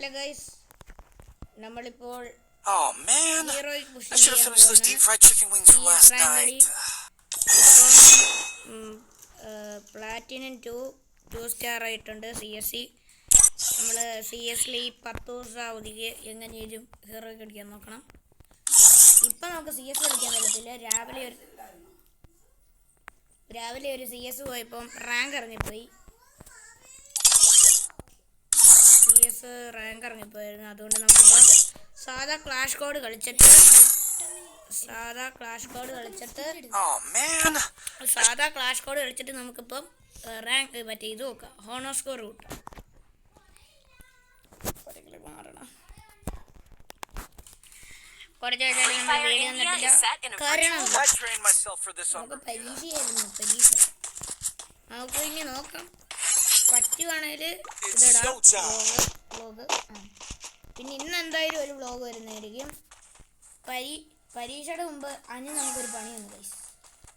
Hello guys, നമ്മളിപ്പോൾ Oh man, I should have finished those deep fried chicken wings from last night. Platinum 2 star ആയിട്ടുണ്ട്. CSC നമ്മൾ CSൽ 10 ദിവസം അവധിക്ക് എങ്ങനെയും hero കളിക്കാൻ നോക്കണം. ഇപ്പം നമുക്ക് CS കളിക്കാൻ പറ്റത്തില്ല. രാവിലെ ഒരു CS പോയപ്പം റാങ്ക് ഇറങ്ങിപ്പോയി. CS റാങ്ക് ഇറങ്ങിപ്പോയിരുന്നു. അതുകൊണ്ട് നമുക്കിപ്പോൾ സാധാ ക്ലാഷ് കോഡ് കളിച്ചിട്ട് നമുക്കിപ്പം റാങ്ക് മറ്റേ ഇത് നോക്കാം. ഹോണോ സ്കോർ കൂട്ടാം. മാറണം കുറച്ച് നമ്മൾ വീഡിയോ വന്നിട്ടില്ല. കാരണം നമുക്ക് പരീക്ഷയായിരുന്നു. നമുക്ക് ഇനി നോക്കാം. പറ്റുവാണെങ്കിൽ ഇതിടാം വ്ലോഗ്. പിന്നെ ഇന്ന് എന്തായാലും ഒരു വ്ലോഗ് വരുന്നതായിരിക്കും. പരീക്ഷയുടെ മുമ്പ് നമുക്കൊരു പണി വന്നു ഗൈസ്.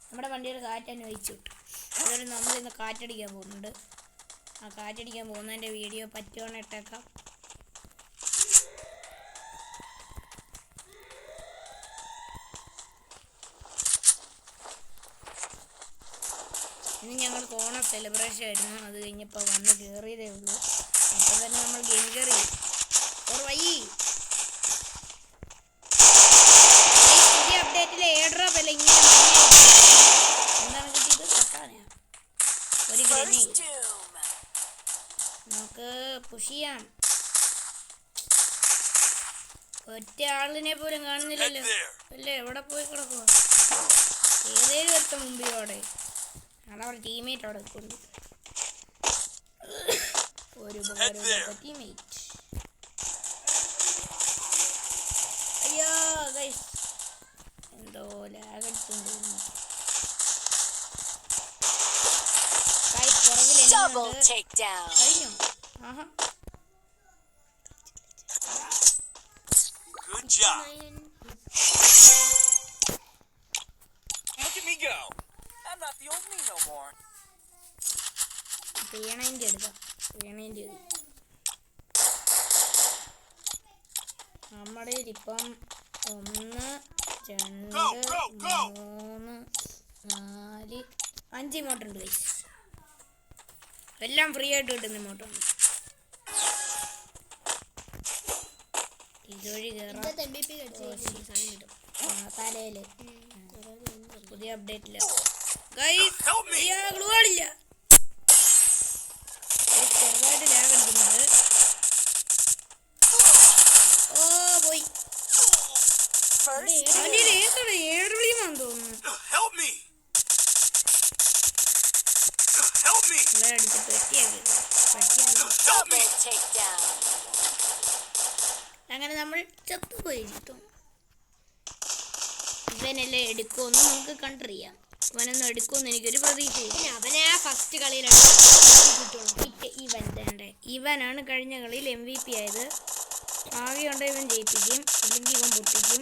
നമ്മുടെ വണ്ടിയുടെ കാറ്റ് തന്നെ ഒഴിച്ചു വിട്ടു. അതുപോലെ നമ്മളിന്ന് കാറ്റടിക്കാൻ പോകുന്നുണ്ട്. ആ കാറ്റടിക്കാൻ പോകുന്നതിൻ്റെ വീഡിയോ പറ്റുവാണെങ്കിൽ ഇട്ടേക്കാം. ഇന്ന് ഞങ്ങൾ ഓണം സെലിബ്രേഷൻ ആയിരുന്നു. അത് കഴിഞ്ഞപ്പോൾ വന്ന് കയറിയതേ ഉള്ളൂ. അപ്പോൾ തന്നെ നമ്മൾ ഗെയിം കയറി വൈകി. പുതിയ അപ്ഡേറ്റിൽ എയർഡ്രോപ്പ് അല്ല ഇങ്ങനെ എന്താണ് കിട്ടിയത്? കട്ടാനെയാണ്. ഒരു ഗ്രനേഡ് നമുക്ക് പുഷ് ചെയ്യാം. ഒറ്റ ആളിനെ പോലും കാണുന്നില്ലല്ലോ. അല്ലേ എവിടെ പോയി കിടക്കുക? ഏതേലും ഒരുത്ത മുമ്പിയോടെ അവിടെ ടീമേറ്റ് അവിടെ കൊണ്ട് ഒരു ടീമേറ്റ്. അയ്യോ ഗൈസ്, എന്തോ ലാഗ് അടിച്ചുകൊണ്ട് കഴിഞ്ഞു. ആഹാ വീണേൻ്റെ എടുക്കാം. വീണേൻ്റെ നമ്മുടെ ഇപ്പം 1 2 3 4 5 ഇമോട്ടുണ്ട് ഗൈസ്. എല്ലാം ഫ്രീ ആയിട്ട് കിട്ടുന്ന ഇമോട്ടുണ്ട്. ഇതുവഴി കയറാം. തലയില് പുതിയ അപ്ഡേറ്റില്ല ഗൈസ്. ഗ്ലൂവാളില്ല. ചെറുതായിട്ട് ലാഗ് അടിക്കുന്നുണ്ട്. ഓ പോയി. ഏഴുളിയുമാന്ന് തോന്നുന്നു. അടിച്ച് അങ്ങനെ നമ്മൾ ചത്തുപോയി. ഇവനെല്ലാം എടുക്കുമെന്ന് നമുക്ക് കണ്ടറിയാം. ഇവനൊന്നും എടുക്കുമെന്ന് എനിക്കൊരു പ്രതീക്ഷയില്ല. അവനെ ഫസ്റ്റ് കളിയിലാണ് ഇവൻ തന്നെ. ഇവനാണ് കഴിഞ്ഞ കളിയിൽ MVP ആയത്. ആകെയുണ്ട് ഇവൻ ജയിപ്പിക്കും, ഇല്ലെങ്കിൽ ഇവൻ പൊട്ടിക്കും.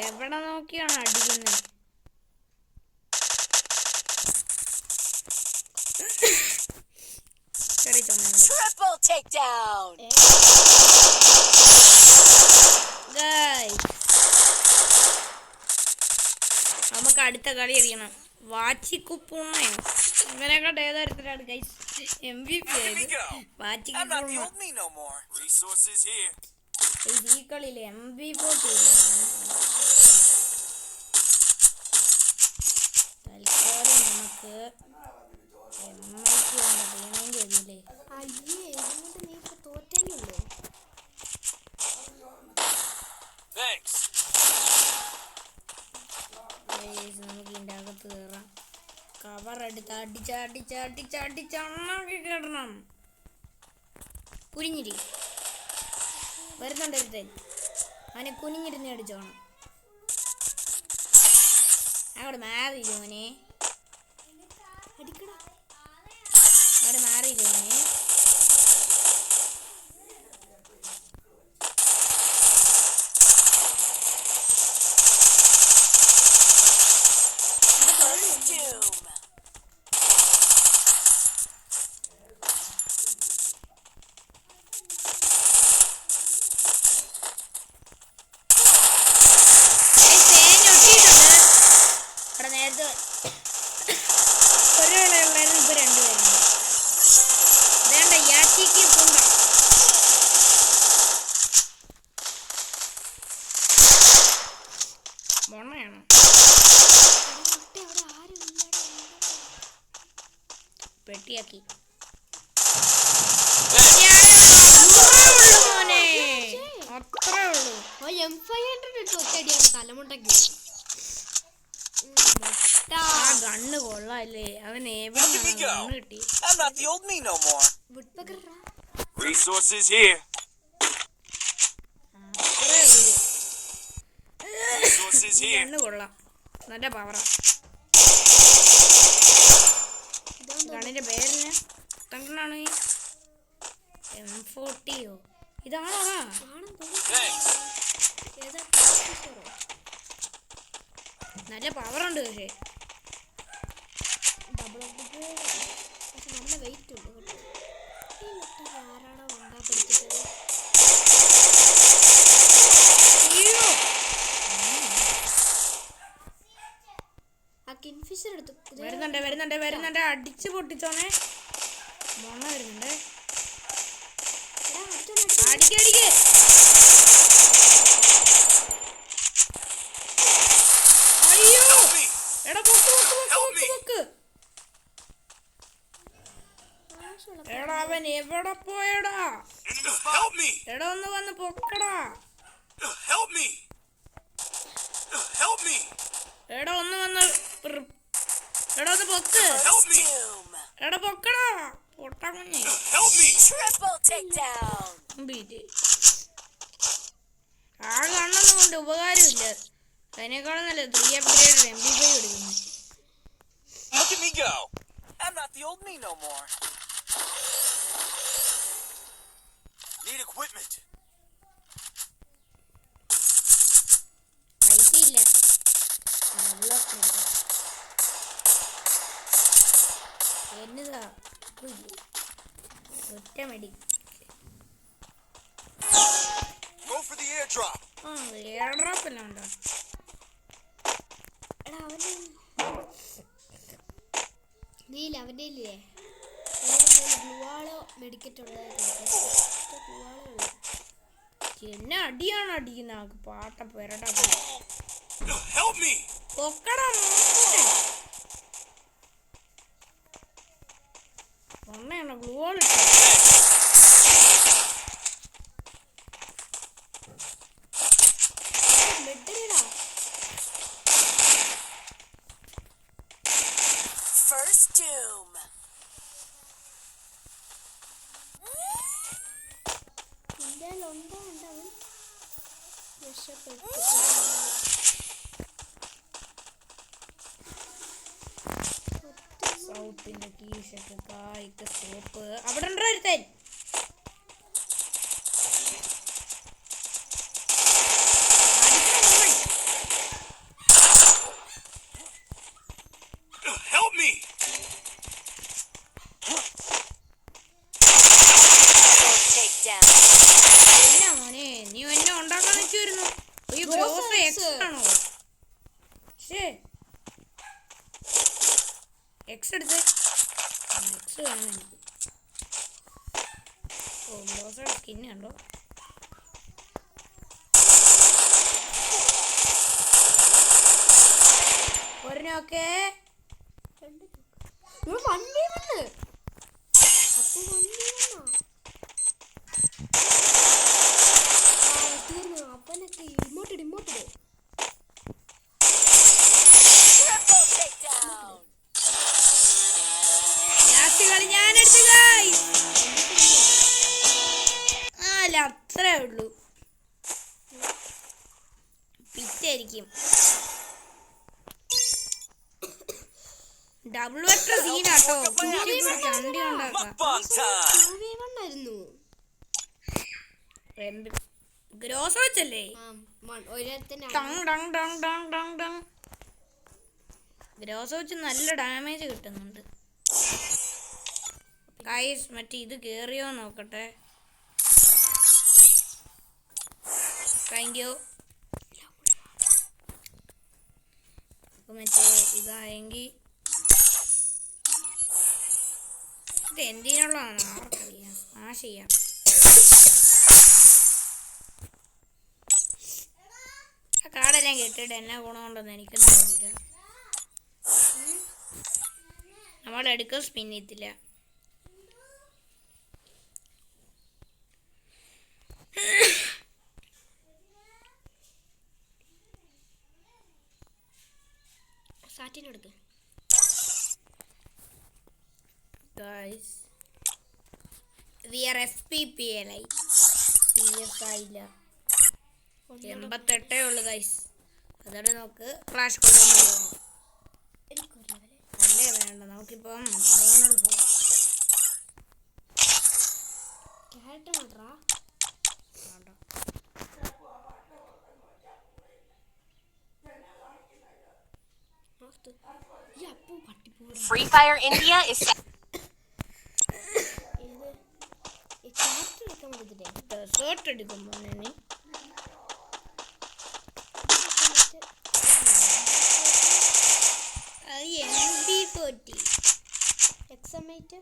എവിടെ നോക്കിയാണ് അടിക്കുന്നത്? നമുക്ക് അടുത്ത കളി അറിയണം. വാച്ചിക്കുപ്പുണ്ണയോ അങ്ങനെയൊക്കെ ഏതാരത്തിലാണ് ഗൈസ് MVP ആയത്. ഈ കളിയിൽ MVP തൽക്കാലം നമുക്ക് വീണേൻ്റെ വരില്ലേ? തോറ്റല്ലോ. നമുക്ക് ഇതിൻ്റെ അകത്ത് കയറാം. കവർ എടുത്ത് അടിച്ചണ്ണാക്കി കിടണം. കുനിഞ്ഞിരി വരുന്നുണ്ട് ഒരുത്തൻ. അവനെ കുനിഞ്ഞിരുന്ന് അടിച്ചോണം. അവിടെ മാറിയില്ല മോനെ. അവിടെ മാറിയില്ല മോനെ. doom. ഇവിടെ നേരത്തെ ഒരാളെ ഉള്ളായിരുന്നു, ഇപ്പൊ രണ്ടുപേരുണ്ട്. വേണ്ട യാച്ചിക്ക് പൂണ്ട. മൊണ്ണയാണോ? പെട്ടിയാക്കി. അത്രേ ഉള്ളൂ. ആ ഗണ്ണ് കൊള്ളാല്ലേ, അവൻ എവിടെ ഗണ്ണ് കിട്ടി? I'm not the old me no more. Resources here. അത്രേ ഉള്ളൂ. Resources here. ഗണ്ണ് കൊള്ളാം, നല്ല പവറാ. ഗണ്ണിന്റെ പേരിന് തങ്കണാണ് M40യോ? ഇതാണോ? Thanks. നല്ല പവറുണ്ട്. പക്ഷേ നല്ല വെയിറ്റ് ഉണ്ട് കേട്ടോ. ഈ മുട്ട ആരാണോ ഉണ്ടാക്കിയെടുത്തിട്ട്? ആ കിൻഫിഷർ എടുത്ത് വരുന്നുണ്ട് അടിച്ച് പൊട്ടിച്ചോണേ. മൊണ്ണ വരുന്നുണ്ട്. അടിക്ക് അയ്യോ എടാ പൊക്ക്. എടാ അവൻ എവിടെ പോയടാ? Help me. എടാ ഒന്ന് വന്ന് പൊക്കടാ. Help me. Help me. എടാ ഒന്ന് വന്ന് എടാ ഒന്ന് പൊക്ക്. Help me. എടാ പൊക്കടാ. പൊട്ടാ കുഞ്ഞെ. Help me. Triple takedown. ആ കണ്ണൊന്നും കൊണ്ട് ഉപകാരമില്ല. അതിനേക്കാളും നല്ല 3 അപ്ഗ്രേഡ് MP5 എടുക്കുന്നു. Look at me go. I'm not the old me no more. Need equipment. പൈസ ഇല്ല. എന്നതാ ഒറ്റ മടി. Go for the airdrop. Air drop എല്ലാം ഉണ്ടോ? എടാ അവൻ്റെ അവൻ്റെ ഇല്ലേ ഗ്ലൂവാളോ മെഡിക്കറ്റ് എന്നെ അടിയാണ് അടിക്കുന്ന ആൾക്ക് പാട്ട പെരട Help me. പൊക്കടാ. ഒന്നയാണ് ഗ്ലൂ ഇട്ട. First doom. ഇന്ത്യയിലുണ്ടോ ഉണ്ടാവും രക്ഷപ്പെട്ടു. സൗത്തിന്റെ ടീഷർട്ട് കായ്ക്ക് സോപ്പ് അവിടെ ഉണ്ടോ ഒരുത്തൻ? Help me. Takedown. എന്നാ മോനെ നീ എന്നെ ഉണ്ടാക്കാൻ വെച്ചിരുന്നു. ഈ ഗ്രോസ് എക്സ് ആണോ? എക്സ് എടുത്ത് എക്സ് വേണം എനിക്ക്. ഓ ഗ്രോസയുടെ സ്കിന്ന് കണ്ടോ? ഒരെണ്ണമൊക്കെ വണ്ടി വന്ന് അപ്പൊ വണ്ടി വന്നോ തീർന്നു. അപ്പനൊക്കെ ഇങ്ങോട്ടിട്. Triple takedown. ലാസ്റ്റ് കളി ഞാനെടുത്ത് ഗായ്സ്. അല്ല അത്രേ ഉള്ളൂ. പിറ്റായിരിക്കും. ഡബിൾ വെട്ടർ സീനാട്ടോ. ചണ്ടി ഉണ്ടാക്കാം. Mukbang time. വണ്ണായിരുന്നു. ഗ്രോസ് വെച്ചല്ലേ? ഒരത്തിന് ടങ് ടങ് ടങ് ടങ് ടങ് ടങ്. ഗ്രോസ് വെച്ച് നല്ല ഡാമേജ് കിട്ടുന്നുണ്ട്. ഗൈസ് മറ്റേ ഇത് കേറിയോ നോക്കട്ടെ. Thank you. മറ്റേ ഇതായെങ്കിൽ ഇത് എന്തിനുള്ളതാണ് ആർക്കറിയാം. ചെയ്യാം. ആ കാടെല്ലാം കെട്ടിയിട്ട് എന്നാ ഗുണമുണ്ടെന്ന് എനിക്കൊന്നും അറിയില്ല. നമ്മളെടുക്കും സ്പിൻ ചെയ്തില്ല. സാറ്റിനെടുക്ക്. Guys, we are SPPLI. ആയില്ല 88 ഉള്ളു ഗൈസ്. അതോടെ നമുക്ക് ക്ലാഷ് കൊണ്ടുവന്ന് പോകണം. അല്ലേ വേണ്ട, നമുക്കിപ്പം ഡോണൾഡ് പോകാം. ക്യാരറ്റ് മാത്രാ Free Fire India is desert എടുക്കുമ്പോൾ നീ MP40 എക്സമേറ്റ്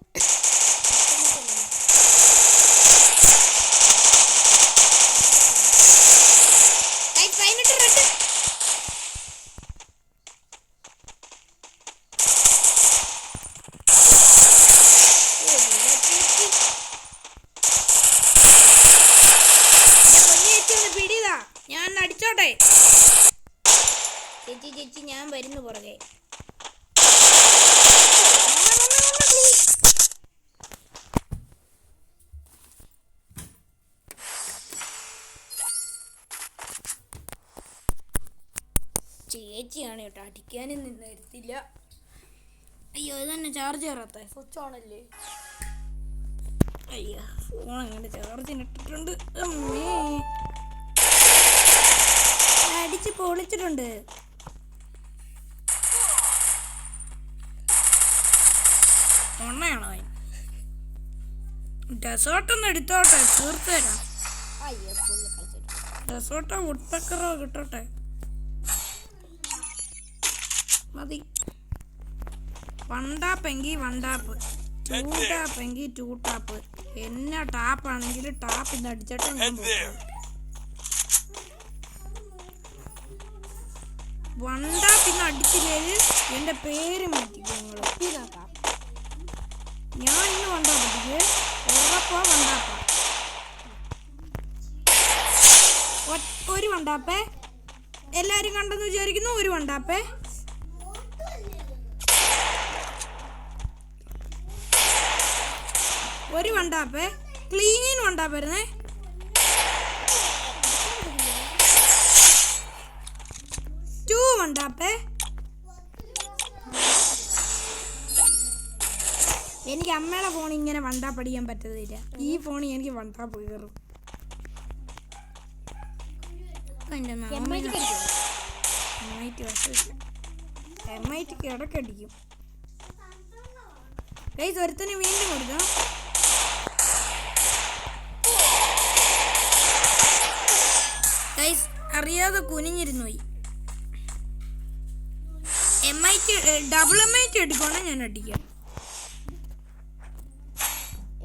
ഞാൻ അടിച്ചോട്ടെ. ചേച്ചി ഞാൻ വരുന്നു പുറകെ. ചേച്ചിയാണ് കേട്ടോ, അടിക്കാനും നിന്നിരുത്തില്ല. അയ്യോ ഇതന്നെ ചാർജ് കയറാത്ത സ്വിച്ച് ഓണല്ലേ. അയ്യോ ഫോൺ അങ്ങനെ ചാർജിനിട്ടിട്ടുണ്ട്. അമ്മേ അടിച്ച് പൊളിച്ചിട്ടുണ്ട്. ഒണ്ണയാണോ ഡെസേർട്ടൊന്ന് എടുത്തോട്ടെ, തീർത്തു തരാം. ഡെസേർട്ടോ വുഡ്പെക്കറോ കിട്ടോട്ടെ, മതി. വണ്ടാപ്പെങ്കിൽ വണ്ടാപ്പ്, ടൂട്ടാപ്പെങ്കിൽ ടൂട്ടാപ്പ്. എന്നാ ടാപ്പാണെങ്കിൽ ടാപ്പ് ഇന്ന് അടിച്ചിട്ട് ഞാൻ വണ്ടാ പിന്നെ അടിച്ചില്ലെങ്കിൽ എൻ്റെ പേര് മാറ്റിക്കും നിങ്ങൾ. ഞാൻ ഇന്ന് വണ്ടാ പറ്റിക്ക് ഉറപ്പോ വണ്ടാപ്പ. ഒരു വണ്ടാപ്പേ എല്ലാരും കണ്ടെന്ന് വിചാരിക്കുന്നു. ഒരു വണ്ടാപ്പേ ഒരു വണ്ടാപ്പേ ക്ലീൻ വണ്ടാപ്പായിരുന്നേ. വണ്ടാപ്പേ എനിക്ക് അമ്മയുടെ ഫോൺ ഇങ്ങനെ വണ്ടാപ്പടിക്കാൻ പറ്റത്തില്ല. ഈ ഫോണിൽ എനിക്ക് വണ്ടാപ്പ് കയറും. MIT ഇടക്കടിക്കും. ഗൈസ് ഒരുത്തന് വീണ്ടും കൊടുക്കാം. ഗൈസ് അറിയാതെ കുനിഞ്ഞിരുന്നു പോയി. ഡബിൾ MIT എടുക്കണം, ഞാൻ അടിക്കാം.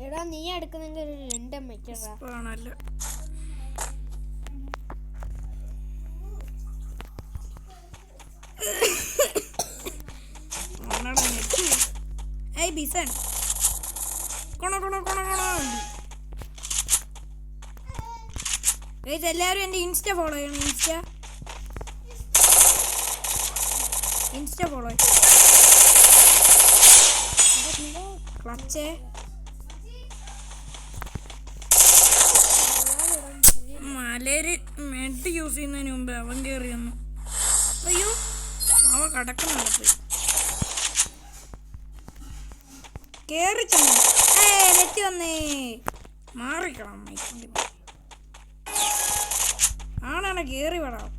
എടാ നീ എടുക്കുന്നെങ്കിൽ ഒരു 2 MIT ആണല്ലോ. ബിസൺ എല്ലാവരും എൻ്റെ ഇൻസ്റ്റ ഫോളോ ചെയ്യണം. Insta follow clutch. മലര് മെഡ് യൂസ് ചെയ്യുന്നതിന് മുമ്പ് അവൻ കയറി വന്നു. അയ്യോ അവ കടക്കുന്നുണ്ട് പോയി കേറി ചെന്നു. നെറ്റ് വന്നേ മാറിക്കണം. ആണാണ് കേറി വിടാം.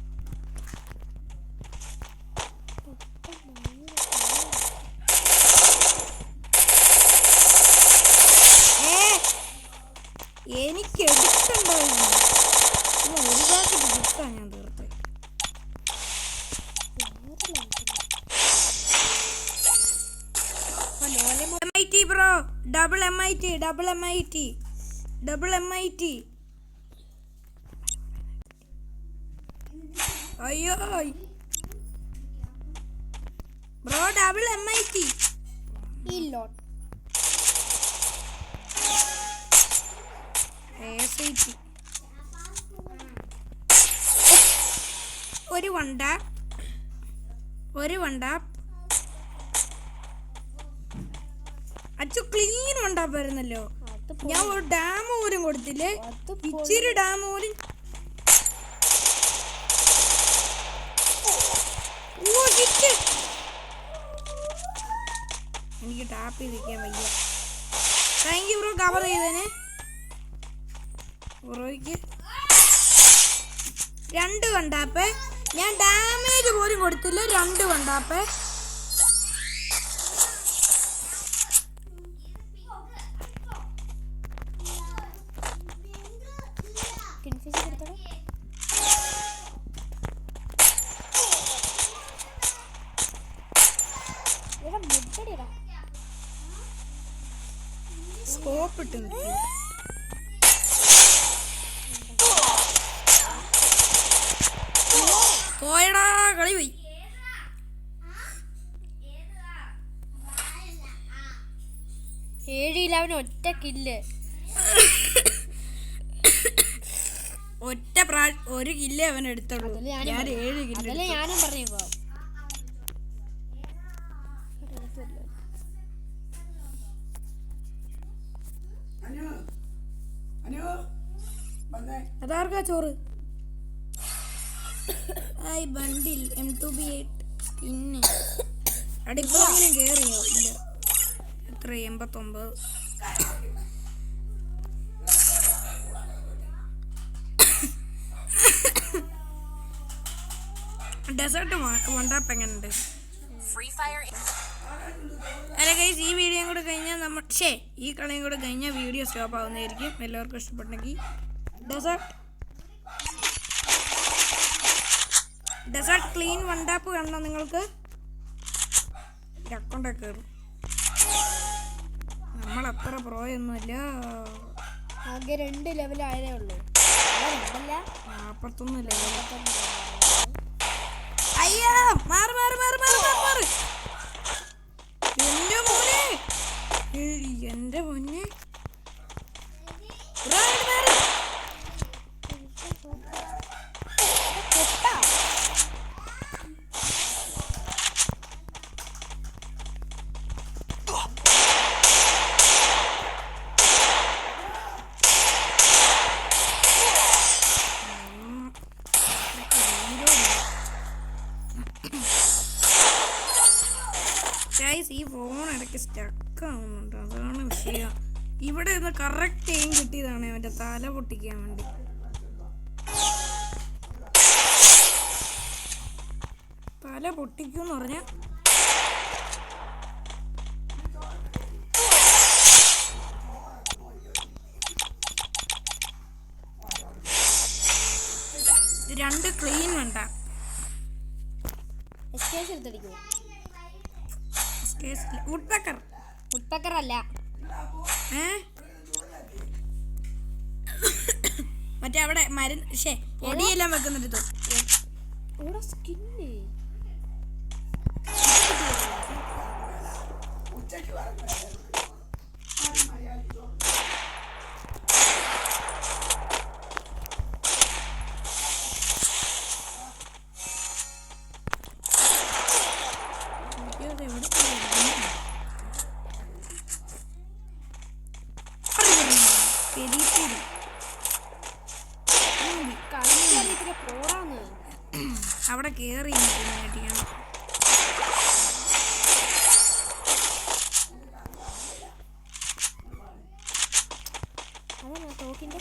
MIT bro, double MIT. അയ്യോ ബ്രോ, ഡബിൾ MIT. ഇല്ലോട്ട് ASIT. ഒരു വണ്ട അച്ചു ക്ലീൻ ഉണ്ടായിരുന്നല്ലോ. ഞാൻ ഒരു ഡാം പോലും കൊടുത്തില്ലേ, ഇച്ചിരി ഡാം പോലും. എനിക്ക് ടാപ്പ് ചെയ്തിരിക്കാൻ വയ്യ. താങ്ക് യു ബ്രോ കവർ ചെയ്തേനെ. ബ്രോയ്ക്ക് 2 വണ്ടാപ്പ്. ഞാൻ ഡാമേജ് പോലും കൊടുത്തില്ല. 2 വണ്ടാപ്പ്. സ്കോപ്പ് ഇട്ട് നിൽക്കും. പോയടാ, കളി പോയി. അവന് ഒറ്റ കില്ല്. ഒരു കില്ലേ അവൻ എടുത്തുള്ളൂ. ഞാൻ 7 കില്ല്. അതല്ലേ ഞാനും പറഞ്ഞു. അതാർക്കാ ചോറ്? ബണ്ടിൽ M2B8 സ്കിന്ന് അടിപ്പോഴെങ്കിലും കേറിയോ? ഇല്ല. എത്ര? 89. ഡെസേർട്ട് വണ്ടാപ്പ് എങ്ങനെയുണ്ട്? Free Fire. അല്ല ഗൈസ്, ഈ വീഡിയോയും കൂടെ കഴിഞ്ഞാൽ ഈ കളിയും കൂടെ കഴിഞ്ഞാൽ വീഡിയോ സ്റ്റോപ്പ് ആവുന്നതായിരിക്കും. എല്ലാവർക്കും ഇഷ്ടപ്പെട്ടെങ്കിൽ ഡെസേർട്ട് ക്ലീൻ വണ്ടാപ്പ് കണ്ടോ നിങ്ങൾക്ക്? അക്കൗണ്ടൊക്കെ കയറും. നമ്മളത്ര പ്രോയൊന്നുമില്ല. ആകെ 2 ലെവൽ ആയതേ ഉള്ളൂ. 41 ലെവൽ. അയ്യോ, മാറ്. എന്റെ മോനെ ഈ ഫോൺ ഇടയ്ക്ക് സ്റ്റക്ക് ആവുന്നുണ്ട്. അതാണ് വിഷയം. ഇവിടെ നിന്ന് കറക്റ്റ് എയിം കിട്ടിയതാണ് അവൻ്റെ തല പൊട്ടിക്കാൻ വേണ്ടി. തല പൊട്ടിക്കുമെന്ന് പറഞ്ഞാൽ രണ്ട് ക്ലീൻ വേണ്ട. വുഡ്പെക്കർ അല്ല, മറ്റേ അവിടെ മരുന്ന് പൊടിയെല്ലാം വെക്കുന്നിട്ട് സ്കിന്ന് അവിടെ കേറി തോക്കിന്റെ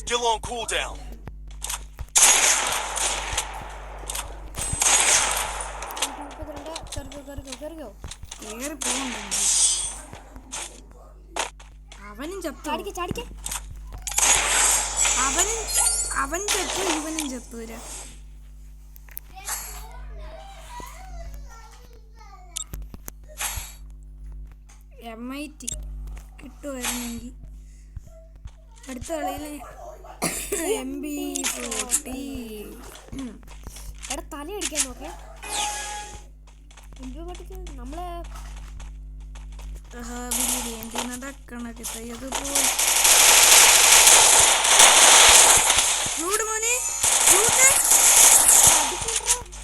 Still on cooldown. കയറിക്കോ കേറി പോകുന്നുണ്ട്. അവനും ചത്തു. ചാടിക്കേ അവൻ ചത്തു, ഇവനും ചത്തൂര. MIT കിട്ടുമായിരുന്നെങ്കിൽ അടുത്ത കളിയിൽ MB40 എടാ തല അടിക്കാൻ നോക്കേ. നമ്മളെ വേണ്ടി നടക്കണൊക്കെ അതുപോലെ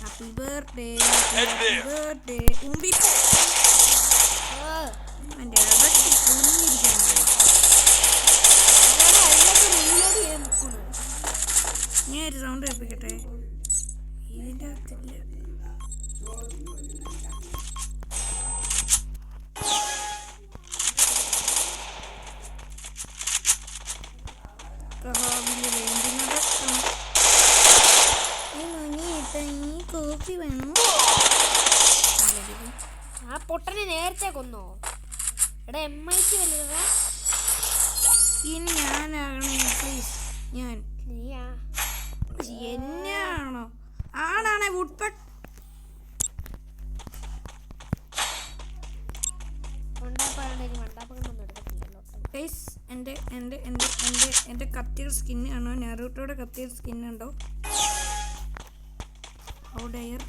ഹാപ്പി ബർത്ത്ഡേ ബർത്ത്ഡേ ഉമ്പി എൻ്റെ ഇടയ്ക്ക് കുഞ്ഞിരിക്കുന്നു. ഞാൻ ഒരു സൗണ്ട് കേൾപ്പിക്കട്ടെ. ഇതിൻ്റെ അകത്തില്ല. കോഫി വേണം. ആ പൊട്ടനെ നേരത്തെ കൊന്നോ? എടാ MIT വലുതാ. ഇനി ഞാനാകണേ പ്ലീസ്. ഞാൻ നീയാ എന്നാണോ ആണാണേ വുഡ്പെക്ക് എൻ്റെ കത്തിയുടെ സ്കിന്ന് ആണോ? നെറൂട്ടോയുടെ കത്തിയുടെ സ്കിന്നുണ്ടോ? ഔഡയർ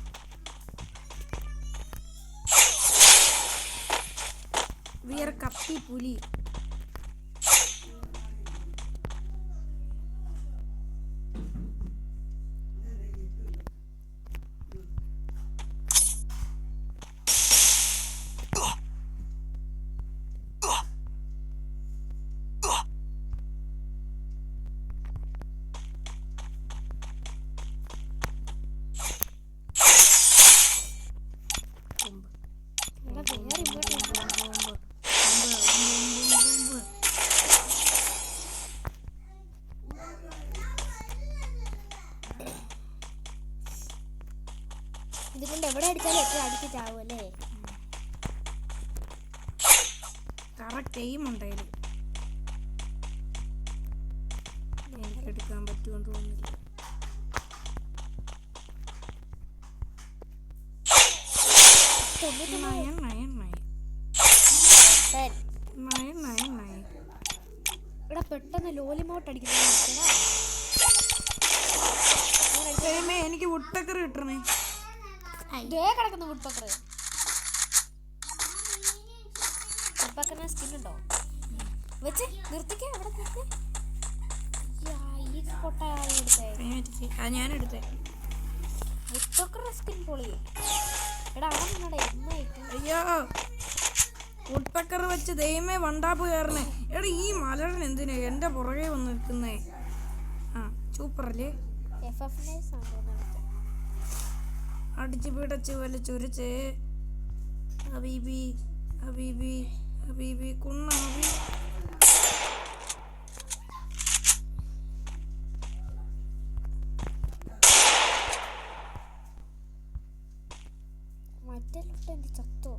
വിയർ കത്തി പുലി. ഇതിന്റെ എവിടെ അടിച്ചാലും എത്ര അടിക്ക് ചാവും അല്ലേ? കറക്റ്റ് എയിം ഉണ്ടായാലും എനിക്ക് എടുക്കാൻ പറ്റുമെന്ന് തോന്നുന്നില്ല. ഇവിടെ പെട്ടെന്ന് ലോലിമോട്ട് അടിക്കുന്ന എനിക്ക് വുഡ്പെക്കർ കിട്ടണേ. കിടക്കുന്ന വുഡ്പെക്കർ. വുഡ്പെക്കറിന് സ്കിൻ ഉണ്ടോ? വെച്ച് നിർത്തിക്കേ. അവിടെ നിർത്തി. ഈ പൊട്ട ഞാനെടുത്തേ. വുഡ്പെക്കറിന്റെ സ്കിൻ പൊളി. എടാ അവൻ അയ്യോ വുഡ്പെക്കർ വെച്ച് ദൈവമേ വണ്ടാപ്പ് കയറണേ. എടാ ഈ മലടൻ എന്തിനാ എൻ്റെ പുറകെ വന്ന് നിൽക്കുന്നേ? ആ സൂപ്പറല്ലേ? അടിച്ച് പിടച്ച് വലിച്ചുരച്ച് ഹബീബി ഹബീബി ഹബീബി കുണ്ണ ഹബീബി. മറ്റേ ലിഫ്റ്റ് ചത്തോ?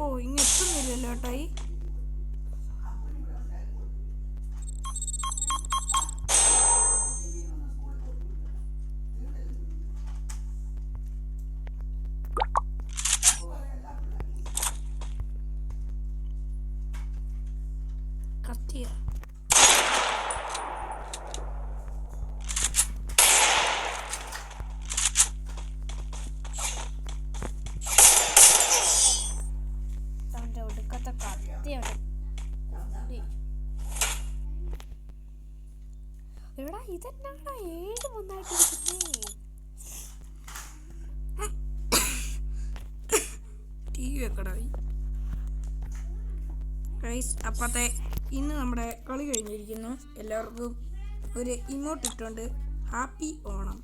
ഓ ഇങ്ങെത്തുന്നില്ലല്ലോ ഏട്ടായി. കത്തിയ എടാ ഇതെന്നാടാ 7 വന്നായിട്ടിരിക്കുന്നേ? TV വെക്കടായി. ഗൈസ് അപ്പത്തെ ഇന്ന് നമ്മുടെ കളി കഴിഞ്ഞിരിക്കുന്നു. എല്ലാവർക്കും ഒരു ഇമോട്ട് ഇട്ടുണ്ട്. ഹാപ്പി ഓണം.